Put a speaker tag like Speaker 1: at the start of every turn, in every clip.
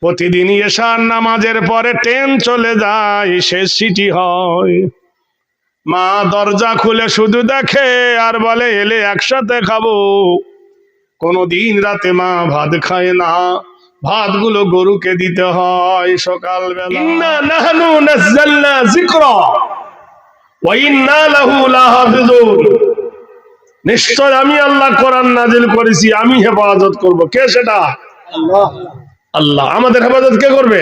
Speaker 1: প্রতিদিন এশার নামাজের পরে ট্রেন চলে যায়, শেষ সিটি হয়। মা দরজা খুলে শুধু দেখে আর বলে এলে একসাথে খাবো। কোনদিন রাতে মা ভাত খায় না, ভাতগুলো গরুকে দিতে হয় সকালবেলা। ইন্না নাহনু নাযালনা যিকরা ওয়া ইন্না লাহু লাহাফিজুন। নিশ্চয় আমি আল্লাহ কোরআন নাজিল করেছি, আমি হেফাজত করব। কে সেটা? আল্লাহ। আল্লাহ। আমাদের হেফাজত কে করবে?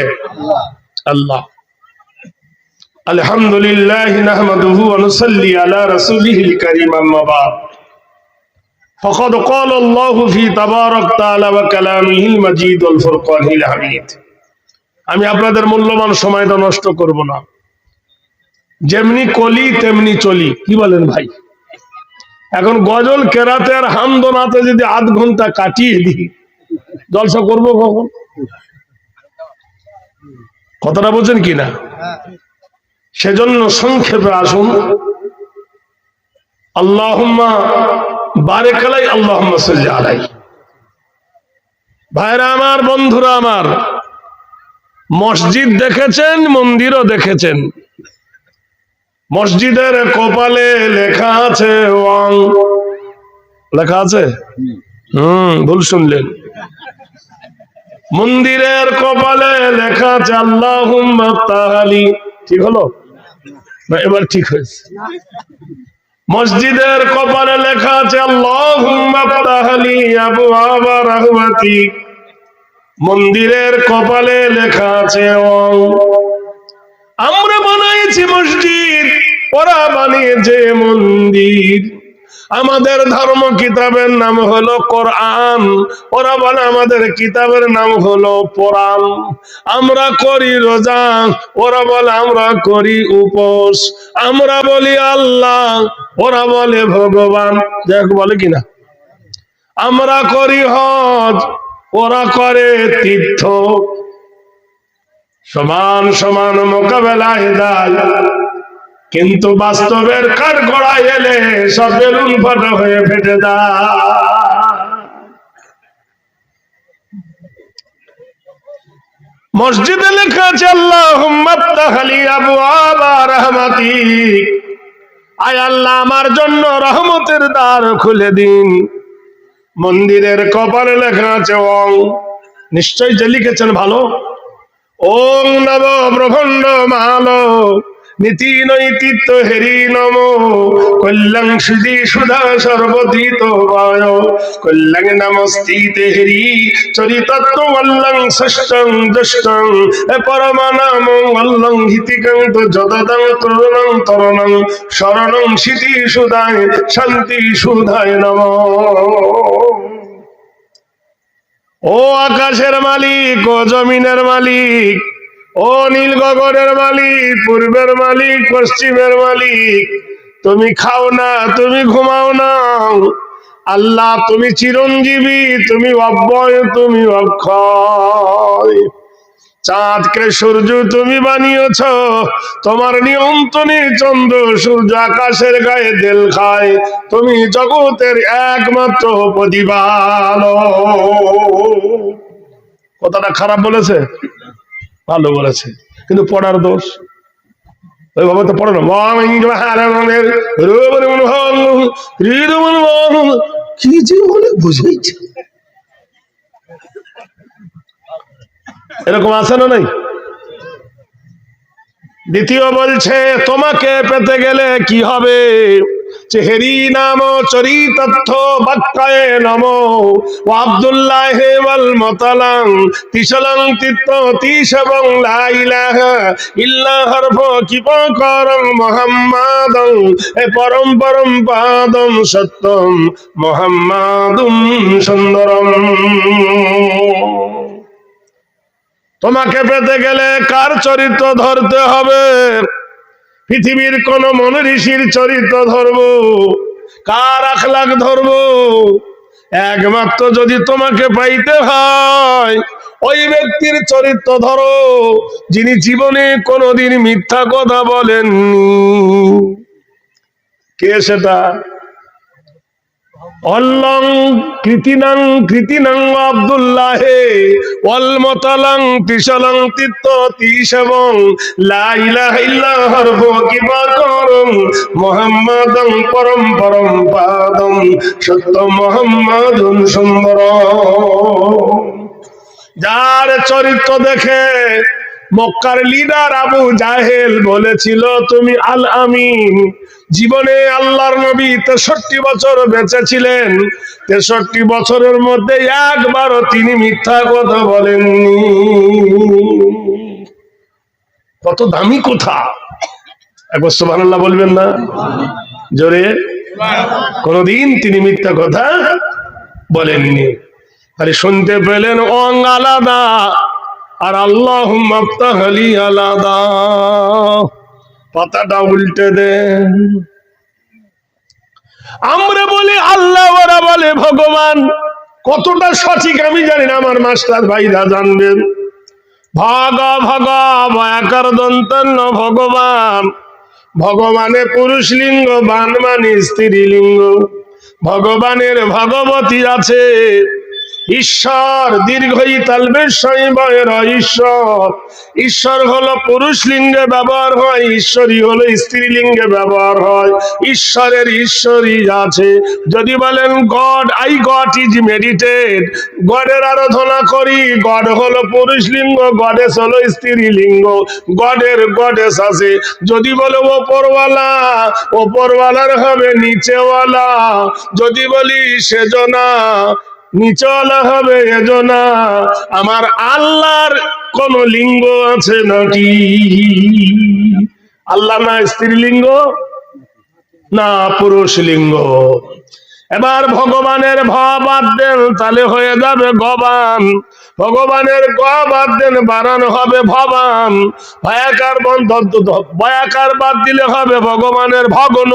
Speaker 1: আল্লাহ। আলহামদুলিল্লাহ নাহমাদুহু ওয়া নুসাল্লি আলা রাসূলিহিল কারীম, আম্মা বা'দ। ফাকাদ ক্বালা আল্লাহু ফি তাবারাক তাআলা ওয়া কালামিহিল মাজিদ ওয়াল ফুরকানিল হামিদ। আমি আপনাদের মূল্যবান সময়টা নষ্ট করব না। যেমনি কলি তেমনি চলি, কি বলেন ভাই? এখন গজল কেরাতে আর হামদোনাতে যদি আধ ঘন্টা কাটিয়ে দিই, জলসা করব কখন? কথাটা বোঝেন কিনা? সেজন্য সংক্ষেপে আসুন। আল্লাহুম্মা বারিক আলাই, আল্লাহুম্মা সাল্লি আলাই। ভাইরা আমার, বন্ধুরা আমার, মসজিদ দেখেছেন, মন্দিরও দেখেছেন। মসজিদের কপালে লেখা আছে ওয়াং, লেখা আছে? ভুল শুনলেন। মন্দিরের কপালে লেখা আছে আল্লাহুম্মা তাহালি। ঠিক হলো না? এবার ঠিক হয়েছে। মসজিদের কপালে লেখা আছে আল্লাহুম্মা তাহালি আবওয়াবা রাহমাতিক। মন্দিরের কপালে লেখা আছে ওয়াং। আমরা বানিয়েছি মসজিদ, ওরা বানিয়েছে মন্দির। আমাদের ধর্ম কিতাবের নাম হলো কোরআন, ওরা বলে আমাদের কিতাবের নাম হলো পুরাণ। আমরা করি রোজা, ওরা বলে আমরা করি উপোস। আমরা বলি আল্লাহ, ওরা বলে ভগবান। দেখ বলে কিনা? আমরা করি হজ, ওরা করে তীর্থ। সমান সমান মোকাবেলায় যায়, কিন্তু বাস্তবের কাঠ গড়ায় এলে সব বেলুন ফাটা হয়ে ফেটে যায়। মসজিদে লেখা আছে আল্লাহুম্মা তাহালি আবওয়াবা রাহমাতিক। আয় আল্লাহ, আমার জন্য রহমতের দ্বার খুলে দিন। মন্দিরের কপালে লেখা আছে ওং। নিশ্চয় যে লিখেছেন ভালো। ওং নব ব্রহ্মণ্ড মালো নীতি নৈতিত্ব হেরি নম কল্যাং সুধি সুধা সর্বধিত বায় কল্যাং নমস্তিতে হেরি চরিতত্ব অল্লং ষষ্ঠং জ্যেষ্ঠং পরমানাম অল্লং হিতিকং তো যদদং তরুণং তরণং শরণং সিতি সুধায় শান্তি সুধায় নম। ও আকাশের মালিক, ও জমিনের মালিক, ও নীল গগনের মালিক, পূর্বের মালিক, পশ্চিমের মালিক, তুমি খাও না, তুমি ঘুমাও না। আল্লাহ তুমি চিরঞ্জীবী, তুমি অব্যয়, তুমি অক্ষয়। চাঁদকে সূর্য তুমি বানিয়েছ, তোমার নিয়ন্ত্রণে চন্দ্র সূর্য আকাশের গায়ে দেল খায়। তুমি জগতের একমাত্র প্রতিপালক। কথাটা খারাপ বলেছে? ভালো বলেছে, কিন্তু পড়ার দোষ। ওইভাবে তো পড়ে না। কি যে বলে বুঝেছে, এরকম আছে না নাই? দ্বিতীয় বলছে তোমাকে পেতে গেলে কি হবে? চেহেরি নাম চরিতত্থ বাক্কায়ে নম ও আব্দুল্লাহ ওয়াল মতালাং তিসলং তিত্ত তিসবং লা ইলাহা ইল্লা হরফ কিপকরং মুহাম্মাদং এ পরম পরম পাদম সত্যম মুহাম্মাদুম সুন্দরম। তোমাকে পেতে গেলে কার চরিত্র ধরতে হবে? পৃথিবীর কোন মন ঋষির চরিত্র ধরবো? কার আখলাক ধরবো? একমাত্র যদি তোমাকে পাইতে হয়, ওই ব্যক্তির চরিত্র ধরো যিনি জীবনে কোনোদিন মিথ্যা কথা বলেননি। কে সেটা? অল্লং কৃতিনাং কৃতিনাং আব্দুল্লাহে অলমতালং ত্রিশলং তিত্ত তিশবং লা ইলাহা ইল্লাল্লাহর ফকিবা করং মুহাম্মাদং পরম পরম পাদং সত্য মুহাম্মাদুন সুন্দর। যার চরিত্র দেখে মক্কার লিডার আবু জাহেল বলেছিল তুমি আল আমিন। জীবনে আল্লাহর নবী 63 বছর বেঁচে ছিলেন, 63 বছরের মধ্যে একবারও তিনি মিথ্যা কথা বলেননি। কত দামি কথা, একবার সুবহানাল্লাহ বলবেন না জোরে? কোনদিন তিনি মিথ্যা কথা বলেননি। আরে শুনতে পেলেন অং আলাদা আর আল্লাহুম্মা আফতাহলি আলাদা, পাতাটা উল্টে দেন। আমরা বলি আল্লাহ, ওরা বলে ভগবান। কতটা সঠিক আমি জানি না, আমার মাস্টার ভাইরা জানবেন। ভগ ভগ ভয়াকার দন্তন্য ভগবান, ভগবানের পুরুষ লিঙ্গ, বান মানে স্ত্রীলিঙ্গ। ভগবানের ভগবতী আছে, ঈশ্বর দীর্ঘই তালবের বয়ের ঈশ্বর। ঈশ্বর হলো পুরুষ লিঙ্গে ব্যবহার হয়, ঈশ্বরী হলো স্ত্রীলিঙ্গে ব্যবহার হয়। ঈশ্বরের ঈশ্বরী আছে। যদি বলেন গড, আই গড ইজ মেডিটেড, গডের আরাধনা করি, গড হলো পুরুষ লিঙ্গ, গডেস হলো স্ত্রীলিঙ্গ। গডের গডেস আছে। যদি বলে ওপরওয়ালা, ওপরওয়ালার হবে নিচেওয়ালা। যদি বলি সেজনা, নিচলা হবে এজনা। আমার আল্লাহর কোন লিঙ্গ আছে নাকি? আল্লাহ না স্ত্রীলিঙ্গ না পুরুষ লিঙ্গ। এবার ভগবানের ভ বাদ দেন, তাহলে হয়ে যাবে গবান। ভগবানের গ বাদ দেন, বানানো হবে ভবান। ভয়াকার ভয়াকার বাদ দিলে হবে ভগবানের ভগ্ন।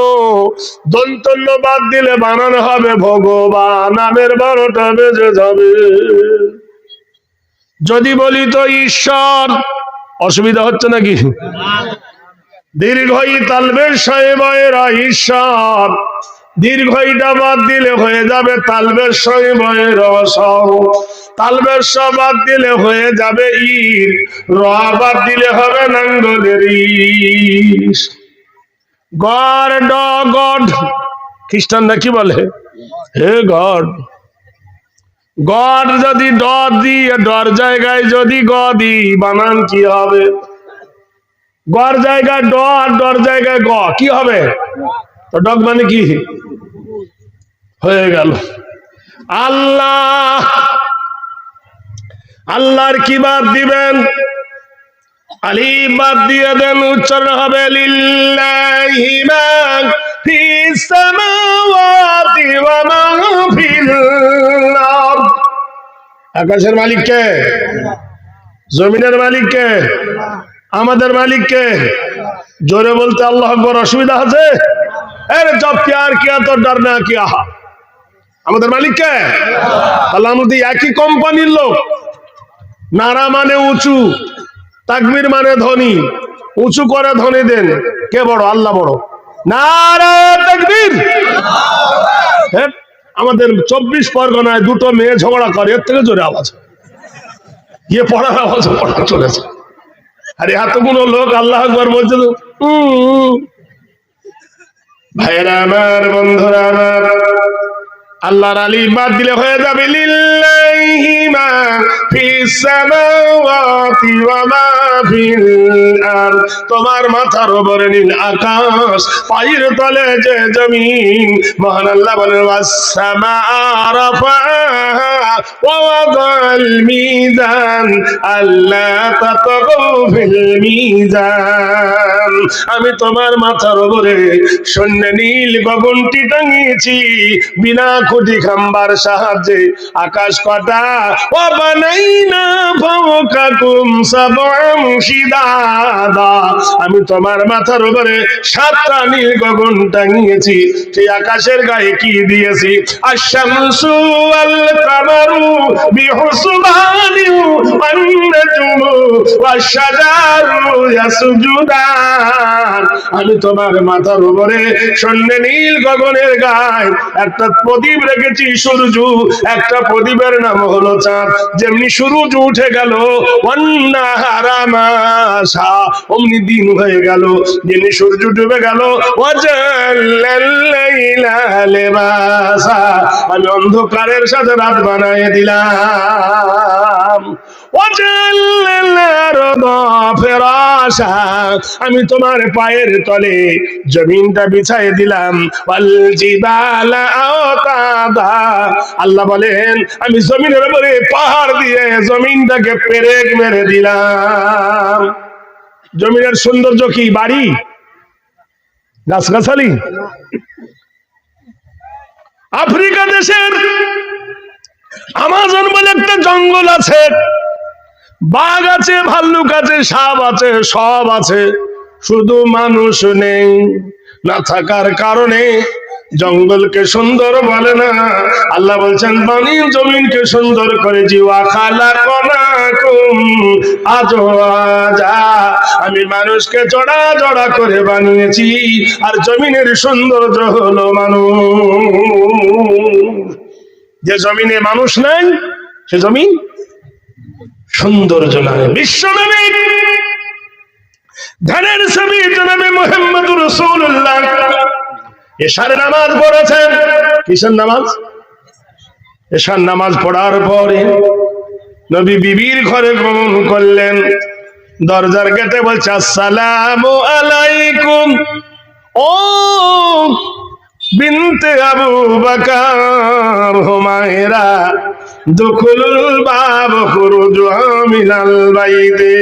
Speaker 1: দন্তন্য বাদ দিলে বানানো হবে ভগবান। নামের 12টা বেজে যাবে। যদি বলি তো ঈশ্বর, অসুবিধা হচ্ছে নাকি? দীর্ঘই তালবের সাহেবের ঈশ্বর, দীর্ঘইটা বাদ দিলে হয়ে যাবে তালবের সাহেবের সহ। তালবের স বাদ দিলে হয়ে যাবে ইর, র বাদ দিলে হবে নাঙ্গলের ইস। গড ড গড, খ্রিস্টানরা কি বলে? হে গড। গড যদি ড দিয়ে, ডর জায়গায় যদি গ দি, বানান কি হবে? গড় জায়গায় ড আর ডর জায়গায় গ, কি হবে? তো ডগ মানে কি হয়ে গেল? আল্লাহ, আল্লাহর কি বাদ দিবেন? আলিফ বাদ দিয়ে দেন, উচ্চারণ হবে লিল্লাহি মা ফিস সামাওয়াতি ওয়া মা ফিল আরদ। আকাশের মালিক কে? জমিনের মালিক কে? আমাদের মালিক কে? জোরে বলতে আল্লাহু আকবার অসুবিধা আছে? আরে জব প্যার কিয়া তো ডরনা কিয়া। আমাদের মালিক কে? আল্লাহ। আমাদের একই কোম্পানির লোক। নারা মানে উঁচু, তাকবীর মানে ধ্বনি। উঁচু করে ধ্বনি দেন, কে বড়? আল্লাহ বড়। নারা তাকবীর। আমাদের 24 পরগনায় দুটো মেয়ে ঝগড়া করে, এর থেকে জোরে আওয়াজ। ইয়ে পড়ার আওয়াজ পড়া চলেছে। আরে এতগুলো লোক আল্লাহ আকবার বলছে তো। ভাইরা আমার, বন্ধুরা আমার, আল্লাহর আলিফ বাদ দিলে হয়ে যাবে লিল্লাহি মা ফিস সামাওয়াতি ওয়া মা ফিল আরদ। তোমার মাথার উপরে নীল আকাশ, পায়ের তলে যে জমিন। মহান আল্লাহ বলেন ওয়াস সামা রাফাহা ওয়া ওয়াদাল মিজান আল্লা তাতগু ফিল মিজান। আমি তোমার মাথার উপরে শূন্য নীল গগনটি টাঙিয়েছি বিনা খুঁটি খাম্বার সাহায্যে। আকাশ কটা? ওয়া বানাইনা ফাওকাকুম সাবআ শিদাদা, আমি তোমার মাথার উপরে 7টা নীল গগন টাঙিয়েছি। সেই আকাশের গায়ে কি দিয়েছি? আশ-শামসু ওয়াল কামারু বিহুসবানি ওয়ান নাজমু ওয়াশ-শাজারু ইয়াসজুদান। আমি তোমার মাথার উপরে শূন্যে নীল গগনের গায়ে একটা প্রদীপ রেখেছি, সূর্য। একটা প্রদীপের নাম হলো চাঁদ। যেমনি সূর্য উঠে গেল, ওয়ান্নাহারা মাসা, অমনি দিন হয়ে গেল। যেমনি সূর্য ডুবে গেল, ওয়াজাল্লাল লাইলা লিবাসা, আমি অন্ধকারের সাথে রাত বানায় দিলাম। ওয়াজাল্লাল আরদা ফিরাশা, আমি তোমার পায়ের তলে জমিনটা বিছায় দিলাম। ওয়াল জিবালা আওতাদা, আল্লাহ বলেন আমি জমিনের উপরে পাহাড় দিয়ে জমিনটাকে পেরেক মেরে দিলাম। জমিনের সৌন্দর্য কি? বাড়ি, গাছগাছালি। আফ্রিকা দেশের আমাজন বলে একটা জঙ্গল আছে, বাঘ আছে, ভাল্লুক আছে, সাপ আছে, সব আছে, শুধু মানুষ নেই। না থাকার কারণে জঙ্গলকে সুন্দর বলে না। আল্লাহ বলছেন পানি জমিনকে সুন্দর করেছি। ওয়া খালাকনাকুম আজওয়াজা, আমি মানুষকে জোড়া জোড়া করে বানিয়েছি, আর জমিনের সৌন্দর্য হলো মানুষ। যে জমিনে মানুষ নাই সে জমিন সৌন্দর্য নাই। বিশ্বনবী ধ্যানের ছবি জনাবে মুহাম্মদুর রাসূলুল্লাহ এশার নামাজ পড়েছেন। কিসের নামাজ? এশার নামাজ পড়ার পরে নবী বিবির ঘরে গমন করলেন। দরজার গেটে বলছে আসসালামু আলাইকুম ও বিনতে আবু বকর হুমায়রা, দুখুলুল বাব খুরুজু মিনাল বাইতি।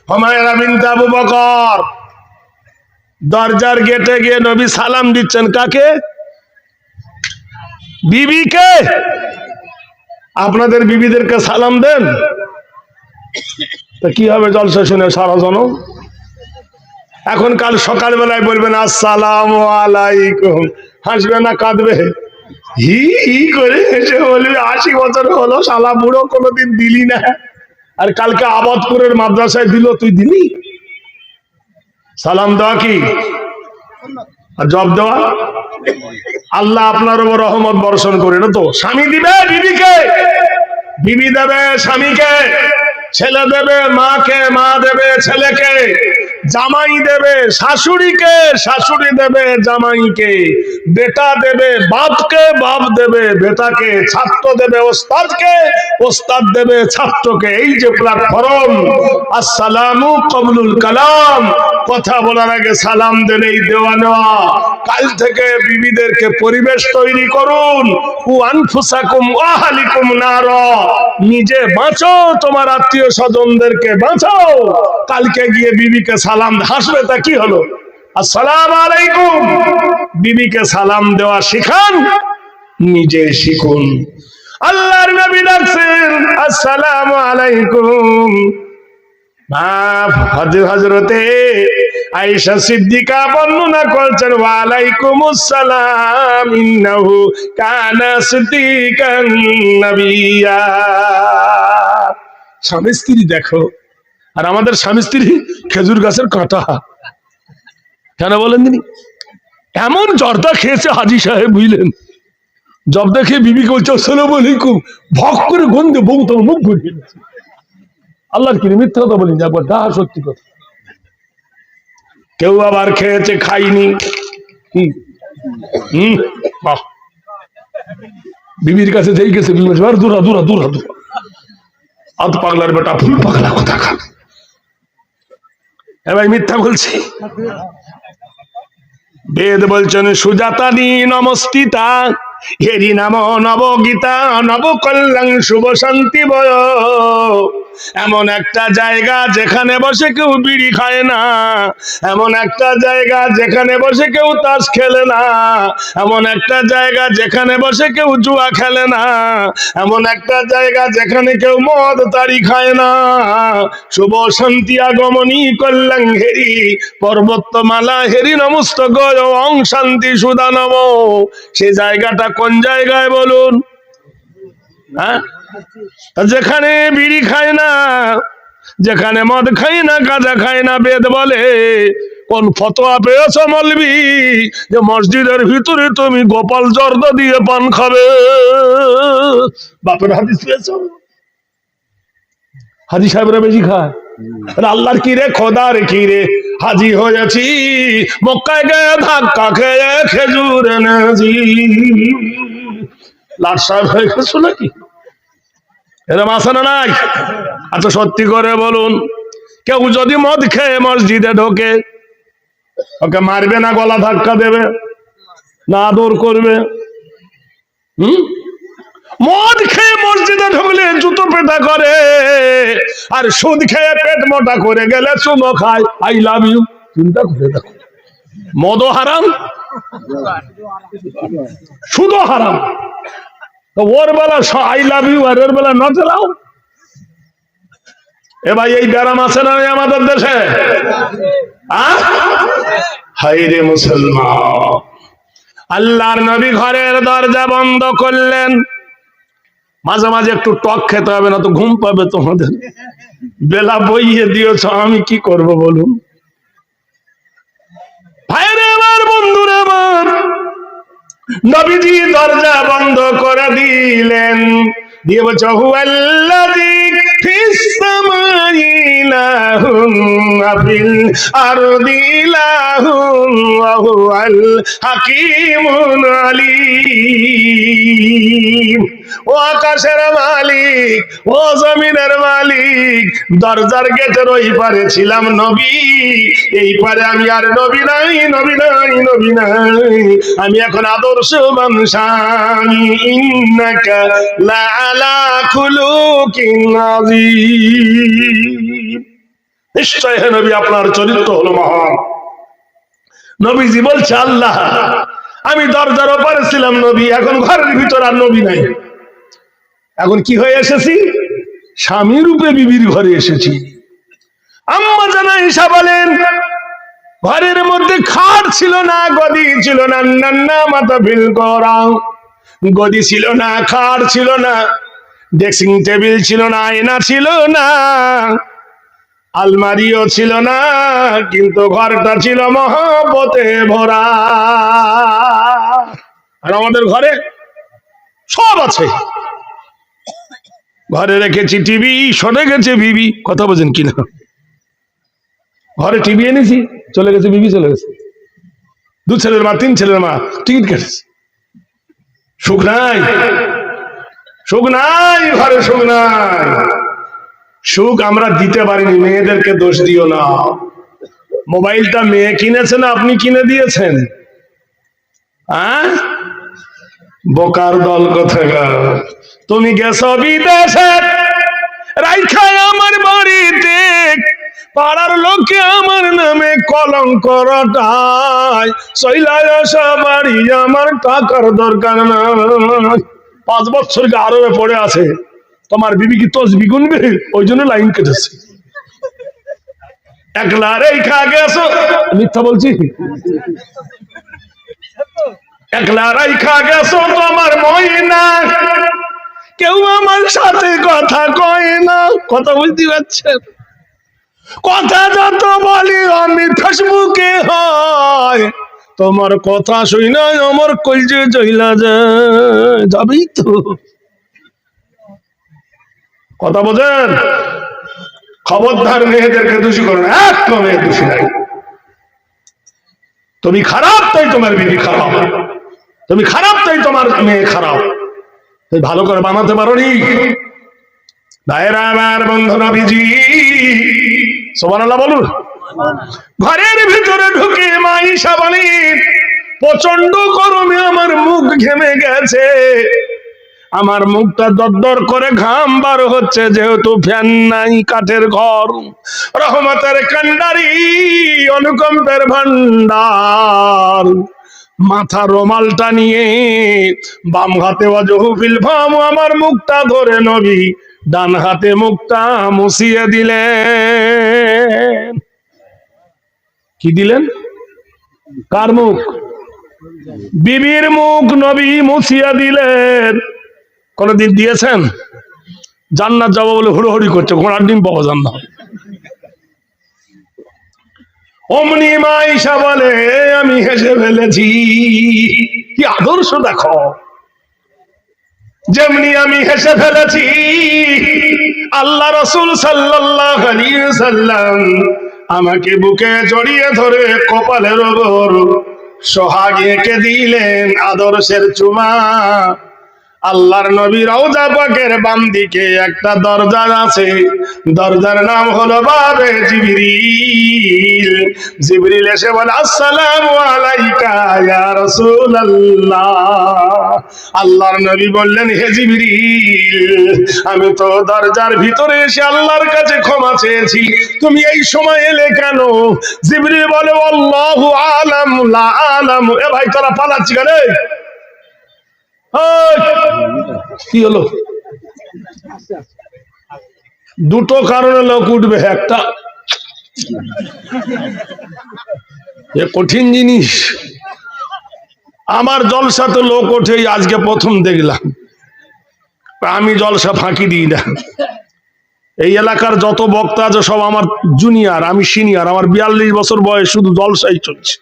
Speaker 1: হুমায়রা বিনতে আবু বকর দরজার গেটে গিয়ে নবী সালাম দিচ্ছেন। কাকে? বিবিকে। আপনাদের বিবিদেরকে সালাম দেন তো কি হবে? জলসা শুনে সারা জনম। এখন কাল সকালবেলায় বলবেন আসসালামু আলাইকুম, হাসবে না কাঁদবে? হি হি করে হেসে বলবে 80 বছর হলো শালা বুড়ো, কোনোদিন দিলি না। আর কালকে আবাদপুরের মাদ্রাসায় দিল, তুই দিলি? সালাম দেওয়া কি আর জব দেওয়া? আল্লাহ আপনার উপর রহমত বর্ষণ করে না তো। স্বামী দিবে বিবিকে, বিবি দেবে স্বামীকে, ছেলে দেবে মাকে, মা দেবে ছেলেকে, জামাই দেবে শাশুড়িকে, শাশুড়ি দেবে জামাইকে, বেটা দেবে বাপকে, বাপ দেবে বেটাকে, ছাত্র দেবে ওস্তাদকে, ওস্তাদ দেবে ছাত্রকে। এই যে প্ল্যাটফর্ম, আসসালামু কবলুল কালাম, কথা বলার আগে সালাম দেন, এই দেওয়া নেওয়া। কাল থেকে বিবিদেরকে পরিবেশ তৈরি করুন। কু আনফুসাকুম ওয়া আহলিকুম নারা, নিজে বাঁচো, তোমার আত্মীয় স্বজনদেরকে বাঁচাও। কালকে গিয়ে বিবিকে সালাম, হাসবে তা কি হলো? আসসালামু আলাইকুম, বিবিকে সালাম দেওয়া শিখান, নিজে শিখুন। আল্লাহর নবী ডাকছেন আসসালামু আলাইকুম। হযরতে আয়েশা সিদ্দিকা বর্ণনা করছেন ওয়া আলাইকুমুস সালাম ইন্নাহু কানা সিদ্দিকান নবিয়্যা। স্বামী স্ত্রী দেখো, আর আমাদের স্বামী স্ত্রী খেজুর গাছের কাঁটা। কেন বলেন তিনি? এমন জর্দা খেয়েছে হাজী সাহেব, বুঝলেন? জব দেখে বিবিকে বলছে আসসালামু আলাইকুম, ভক করে গন্ধে বউ তো মুখ ঘুরিয়ে দিচ্ছে। আল্লাহর কি মিথ্যা কথা বলিনি, একবার দা সত্যি কথা। কেউ আবার খেয়েছে খাইনি। বিবির কাছে যেই গেছে বিবি দূরা দূরা দূরা দূরা, আধ পাগলার বেটা ফুল পাগলা কথা খা। এবার মিথ্যা বলছি। বেদ বলছেন সুজাতানি নমস্তিতা এরি নাম নবগীতা, নবকল্যাণ, শুভ শান্তি বয়। এমন একটা জায়গা যেখানে বসে কেউ বিড়ি খায় না, এমন একটা জায়গা যেখানে বসে কেউ তাস খেলে না, এমন একটা জায়গা যেখানে বসে কেউ জুয়া খেলে না, এমন একটা জায়গা যেখানে কেউ মদ তাড়ি খায় না। শুভ শান্তি আগমনী কল্যাণ হেরি, পর্বতমালা হেরি নমস্ত গয় অং শান্তি সুদানব। সে জায়গাটা কোন জায়গায় বলুন? হ্যাঁ, যেখানে বিড়ি খায় না, যেখানে মদ খাই না, গাঁজা খায় না। বেদ বলে, কোন ফতোয়া পেয়েছ মলবি যে মসজিদের ভিতরে তুমি গোপাল জর্দা দিয়ে পান খাবে? বাপের হাদিস পেয়েছ? হাজি সাহেবরা বেশি খায়। আল্লাহর কি রে, খোদার কি রে, হাজি হয়েছি মক্কায় গিয়ে ধাক্কা খেয়ে খেজুর এনেছি। লাট সাহেব হয়ে গেছো নাকি? এরকম আছে না নাই? আচ্ছা সত্যি করে বলুন, কেউ যদি মদ খেয়ে মসজিদে ঢোকে, ওকে মারবে না গলা ধাক্কা দেবে না আদর করবে? মদ খেয়ে মসজিদে ঢুকলে জুতো পেটা করে, আর সুদ খেয়ে পেট মোটা করে গেলে চুমো খায় আই লাভ ইউ। চিন্তা করে দেখো, মদও হারাম, সুদও হারাম। ওর বেলা আই লাভ ইউ আর ওর বেলা না চালাও। এ ভাই, এই ব্যারাম আছে না আমাদের দেশে? হাই রে মুসলমান, আল্লাহর নবী ঘরের দরজা বন্ধ করলেন। মাঝে মাঝে একটু টক খেতে হবে, না তো ঘুম পাবে তোমাদের। বেলা বইয়ে দিয়েছ, আমি কি করব বলুন? ভাইরে আমার, বন্ধুরে আমার, নবীজি দরজা বন্ধ করে দিলেন, দিয়ে বলছে হুয়াল্লাযী ফিস সামাই ইলাহুন ওয়া ফিল আরদি ইলাহুন ওয়া হুয়াল হাকীমুল আলীম। ও আকাশের মালিক, ও জমিনের মালিক, দরজার গেটের ওই পারে ছিলাম নবী, এই পারে আমি আর নবী নাই, নবী নাই, নবী নাই। আমি এখন আদর্শ মানুষ। ইন্নাকা লাআলা খুলুকিন আযীম। নিশ্চয় হে নবী, আপনার চরিত্র হলো মহান। নবীজি বলছে, আল্লাহ, আমি দরজার ওপারে ছিলাম নবী, এখন ঘরের ভিতর আর নবী নাই। এখন কি হয়ে এসেছি? স্বামী রূপে বিবির ঘরে এসেছি। আম্মা জানা ঈশা বলেন, ঘরের মধ্যে খাট ছিল না, গদি ছিল না, নান্না মাথা ফিল করা, গদি ছিল না, খাট ছিল না, ড্রেসিং টেবিল ছিল না, আয়না ছিল না, আলমারিও ছিল না, কিন্তু ঘরটা ছিল মহব্বতে ভরা। আর আমাদের ঘরে সব আছে। ঘরে রেখেছি টিভি, সরে গেছে বিবি। কথা বোঝেন কিনা? ঘরে টিভি এনেছি, চলে গেছে বিবি, চলে গেছে। 2 ছেলের মা, 3 ছেলের মা টিকিট কেটেছে। সুখ নাই, সুখ নাই, ঘরে সুখ নাই। সুখ আমরা দিতে পারিনি, মেয়েদেরকে দোষ দিও না। মোবাইলটা মেয়ে কিনেছে না আপনি কিনে দিয়েছেন? বোকার দল কোথাকার। তুমি গেছো বিদেশে, রাইখায় আমার বাড়িতে, পাড়ার লোকে আমার নামে কলঙ্ক রটায়, চইলায় আসা বাড়ি আমার টাকার দরকার নাই। 5 বছর আরবে পড়ে আছে, তোমার বিবি কি তসবি গুনবে? ওই জন্য লাইন কেটেছে। একলা রেখা গেছো, মিথ্যা বলছি? একলা রেখা গেছো তোমার ময়না, কেউ আমার সাথে কথা কয় না। কথা বুঝতে পারছেন? কথা যত বলি আমি ফেসবুকে হয়, তোমার কথা শুই না আমার কলজে জইলা যায়। যাবেই তো। কথা বোঝেন? খবরদার মেয়েদেরকে দোষী করো না, এক মেয়ে দোষী নাই। তুমি খারাপ তাই তোমার বিবি খারাপ, তুমি খারাপ তাই তোমার মেয়ে খারাপ। তুই ভালো করে বানাতে পারোনি। ভাইরা আমার, বন্ধু নবীজি সুবহানাল্লাহ বলুন। ঘরের ভিতরে ঢুকে মা ঈশা বলেন, প্রচন্ড গরমে আমার মুখ ঘেমে গেছে, আমার মুখটা দরদর করে ঘাম বার হচ্ছে, যেহেতু ফ্যান নাই, কাঠের ঘর। রহমতের কান্ডারি, অনুকম্পের ভান্ডার, মাথা রোমালটা নিয়ে বাম হাতে ওয়াজহুফিল ফাম আমার মুখটা ধরে নবী ডান হাতে মুখটা মুছিয়ে দিলেন। কি দিলেন? কার মুখ? বিবির মুখ নবী মুছিয়ে দিলেন। কোনদিন দিয়েছেন? জান্নাত যাবো বলে হুড়োহুড়ি করছে, ঘোড়ার ডিম পাওয়া যান না। অমনি মা ঈশা বলে আমি হেসে ফেলেছি। কি আদর্শ দেখো! যেমনি আমি হেসে ফেলেছি, আল্লাহ রাসূল সাল্লাল্লাহু আলাইহি ওয়াসাল্লাম আমাকে বুকে জড়িয়ে ধরে কপালের ওপর সোহাগ এঁকে দিলেন আদর্শের চুমা। আল্লাহর নবী রওজা পাকের বাম দিকে একটা দরজা আছে, দরজার নাম হলো বাবে জিবরিল। জিবরিল এসে বলে আসসালামু আলাইকা ইয়া রাসূলুল্লাহ। আল্লাহর নবী বললেন হে জিবরিল, আমি তো দরজার ভিতরে এসে আল্লাহর কাছে ক্ষমা চেয়েছি, তুমি এই সময় এলে কেন? জিবরিল বলে আল্লাহু আলাম লা আলাম। এ ভাই তোরা পালাচ্ছি কেন? কি হলো? দুটো কারণে লোক উঠবে, একটা কঠিন জিনিস। আমার জলসা তো লোক ওঠেই, আজকে প্রথম দেখলাম। আমি জলসা ফাঁকি দিই না। এই এলাকার যত বক্তা আছে সব আমার জুনিয়র, আমি সিনিয়র। আমার 42 বছর বয়স, শুধু জলসাই চলছে।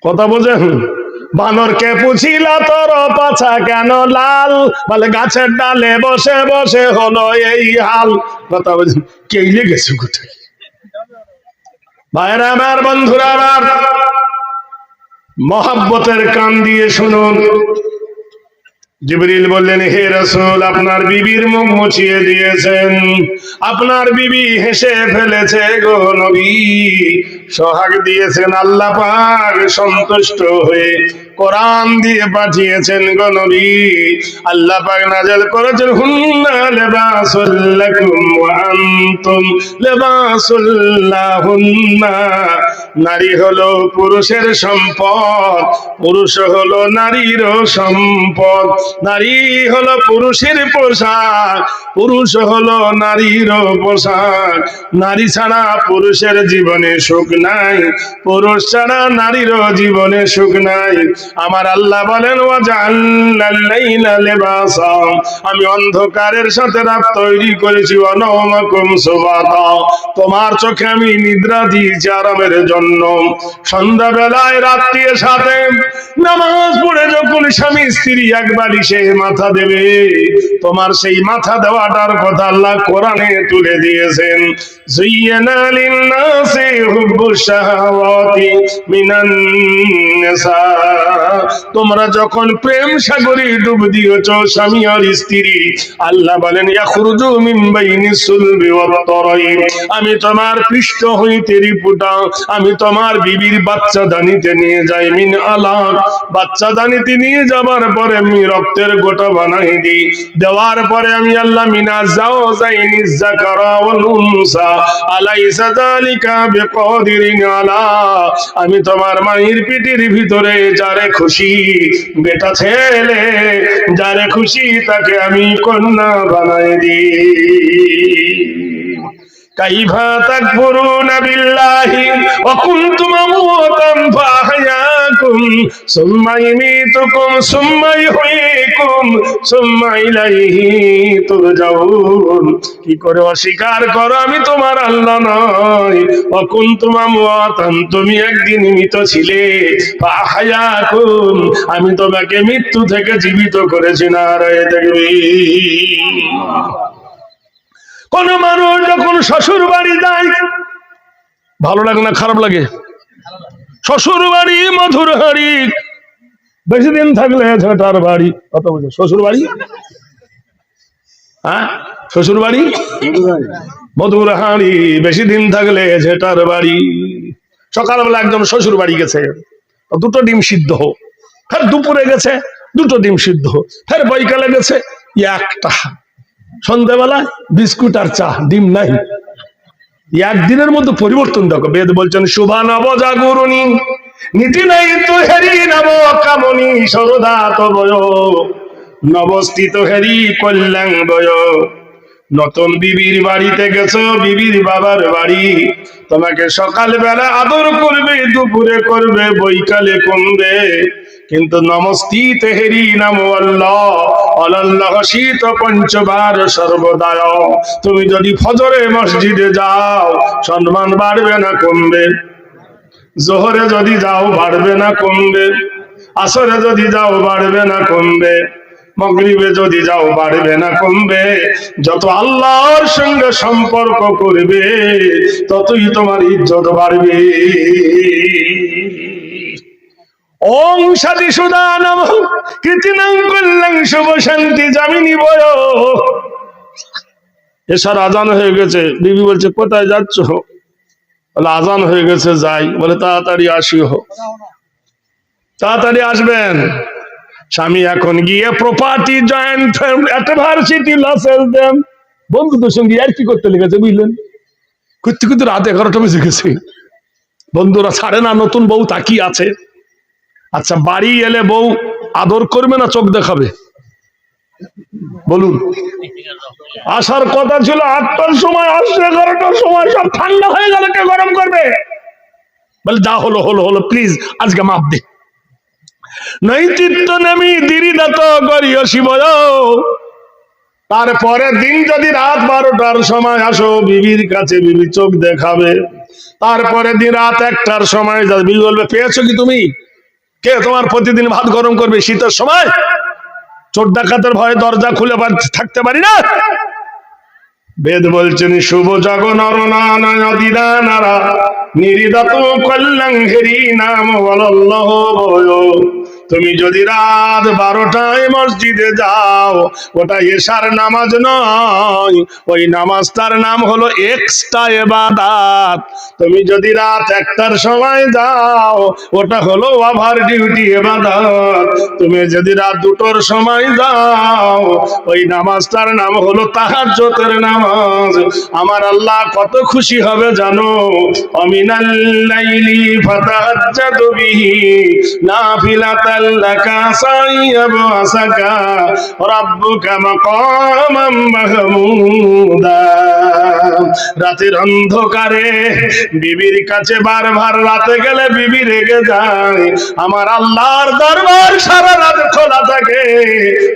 Speaker 1: কথা বোঝেন? বানরকে পুছিল তোর পাছা কেন লাল, বলে গাছের ডালে বসে বসে হলো এই হাল। কথা বলছেন, কেইলে গেছে কোথায়? ভাইরা আমার, বন্ধুরা আমার, মহব্বতের কান দিয়ে শুনুন। জিবরিল বললেন হে রাসূল, আপনার বিবির মুখ মুছিয়ে দিয়েছেন, আপনার বিবি হেসে ফেলেছে গো নবী, সোহাগ দিয়েছেন। আল্লাহ পাক সন্তুষ্ট হয়ে কোরআন দিয়ে পাঠিয়েছেন গো নবী। আল্লাহ পাক নাযিল করেছেন হুন্না লিবাসুল লাকুম ওয়া আনতুম লিবাসুল লাহুন্না। নারী হলো পুরুষের সম্পদ, পুরুষ হলো নারীরও সম্পদ। নারী হলো পুরুষের পোশাক, পুরুষ হলো নারীরও পোশাক। নারী ছাড়া পুরুষের জীবনে সুখ নাই, পুরুষ ছাড়া নারীরও জীবনে সুখ নাই। আমার আল্লাহ বলেন ওয়াজআলনাল লাইলা লিবাসা, আমি অন্ধকারের সাথে রাত তৈরি করেছি। ওয়া নাওমাকুম সুবাতা, তোমার চোখে আমি নিদ্রা দিয়েছি আরামের জন্য। সন্ধ্যাবেলায় রাত্রির সাথে নামাজ পড়ে যখন স্বামী স্ত্রী এক বালিশে মাথা দেবে, তোমার সেই মাথা দেওয়াটার কথা আল্লাহ কোরআনে তুলে দিয়েছেন। যুয়্যিনা লিন-নাসি হুব্বুশ শাহাওয়াতি মিনান নিসা, তোমরা যখন প্রেম সাগরে ডুব দিয়েছো স্বামী আর স্ত্রী, আল্লাহ বলেন ইয়াখরুজু মিন বাইনিস সুলবি ওয়াত তারাইব, আমি তোমার পৃষ্ঠ হইতে রিপুটা, আমি তোমার বিবির বাচ্চা দানিতে নিয়ে যাই। মিন আলাক, বাচ্চা দানিতে নিয়ে যাবার পরে আমি রক্তের গোটা বানাই দিই। দেওয়ার পরে আমি আল্লাহ মিনা যাও যাইনি যাকারা ওয়াল উনসা আলাইসা যালিকা বিকাদিরিন আলা, আমি তোমার মায়ের পেটের ভিতরে যারে খুশি বেটা ছেলে, যারে খুশি তাকে আমি কন্যা বানাই দিই। কাইফা তাকফুরুনা বিল্লাহি ওয়া কুনতুম আমওয়াতান ফাআহয়াকুম সুম্মা ইউমীতুকুম সুম্মা ইহয়ীকুম সুম্মা ইলাইহি তুরজাউন। কি করে অস্বীকার করো আমি তোমার আল্লাহ নই? ওয়া কুনতুম আমওয়াতান, তুমি একদিন মৃত ছিলে। ফাআহয়াকুম, আমি তোমাকে মৃত্যু থেকে জীবিত করেছি। নারায়ে তাকবীর। কোন মানুষ যখন শ্বশুর বাড়ি যায়, ভালো লাগে না খারাপ লাগে? শ্বশুর বাড়ি মধুর হাড়ি, বেশি দিন থাকলে ঝাঁটার বাড়ি। কথা বলছে শ্বশুর বাড়ি, হ্যাঁ শ্বশুর বাড়ি মধুর হাড়ি, বেশি দিন থাকলে ঝেঁটার বাড়ি। সকালবেলা একদম শ্বশুর বাড়ি গেছে, দুটো ডিম সিদ্ধ, ফের দুপুরে গেছে দুটো ডিম সিদ্ধ, ফের বৈকালে গেছে একটা, সন্ধ্যাবেলায় বিস্কুট আর চা, ডিম নাই। একদিনের মধ্যে পরিবর্তন দেখো। বেদ বলছেন শুভা নব জাগরণী নীতি নাই তো হেরি নব কামনি সরদা তবয় নবস্থিত হেরি কল্যাণ বয়। নতুন বিবির বাড়িতে গেছো, বিবির বাবার বাড়ি, তোমাকে সকালবেলা আদর করবে, দুপুরে করবে, বৈকালে কমবে, কিন্তু নমস্তি তেহেরি নাম আল্লাহ আল্লাহ শীত পঞ্চবার সর্বদায়। তুমি যদি ফজরে মসজিদে যাও সম্মান বাড়বে না কমবে, জোহরে যদি যাও বাড়বে না কমবে, আসরে যদি যাও বাড়বে না কমবে, মাগরিবে যদি যাও বাড়বে না কমবে। যত আল্লাহর সঙ্গে সম্পর্ক করবে ততই তোমার ইজ্জত বাড়বে। ওম সাদি সুদা নম কৃতিনাং কল্যাং শুভ শান্তি জামিনী বয়। এসার আজান হয়ে গেছে, বিবি বলছে কোথায় যাচ্ছ? বলে আজান হয়ে গেছে যাই। বলে তাড়াতাড়ি আসিও, তাড়াতাড়ি আসবেন। স্বামী এখন গিয়ে প্রপার্টি জয়েন্ট ইউনিভার্সিটি লসেলস বন্ধুদের সঙ্গে আর কি করতে লেগেছে বুঝলেন, করতে করতে রাত 11টা বেজে গেছে। বন্ধুরা ছাড়ে না, নতুন বউ তাকিয়ে আছে। আচ্ছা বাড়ি এলে বউ আদর করবে না চোখ দেখাবে? বলুন। আসার কথা ছিল 8টার সময়, আসছে 11টার সময়, সব ঠান্ডা হয়ে গেল, কে গরম করবে? বলে যা হলো হলো হলো, প্লিজ আজকে মাপ দে। নৈতিত্ব নামি দিরিদাত করিও শিবয়। তারপরে দিন যদি রাত 12টার সময় আসো বিবির কাছে, বিবি চোখ দেখাবে। তারপরে দিন রাত 1টার সময় যাবে, বিবি বলবে পেয়েছো কি তুমি? কে তোমার প্রতিদিন ভাত গরম করবে শীতের সময়? চোর ডাকাতের ভয়ে দরজা খুলে থাকতে পারি না। বেদ বলছেন শুভ জগ নরনারা নিরিদাত কল্যাণ হেরি নাম আল্লাহ বয়। তুমি যদি রাত 12টায় মসজিদে যাও, ওটা এশার নামাজ নয়, ওই নামাজটার নাম হলো এক্সট্রা ইবাদত। তুমি যদি রাত 1টার সময় যাও, ওটা হলো ওভার ডিউটি ইবাদত। তুমি যদি রাত 2টোর সময় যাও, ওই নামাজটার নাম হলো তাহাজ্জুদের নামাজ। আমার আল্লাহ কত খুশি হবে জানো? অমিনাল লাইলি ফাতাহাজ্জাদু বিহি নাফিলাতান লাকা সাইয়াবসাকা রাব্বুকা মাকামাম মাহমুদা। রাতের অন্ধকারে বিবির কাছে বারবার রাতে গেলে বিবি রেগে যায়। আমার আল্লাহর দরবার সারা রাত খোলা থাকে,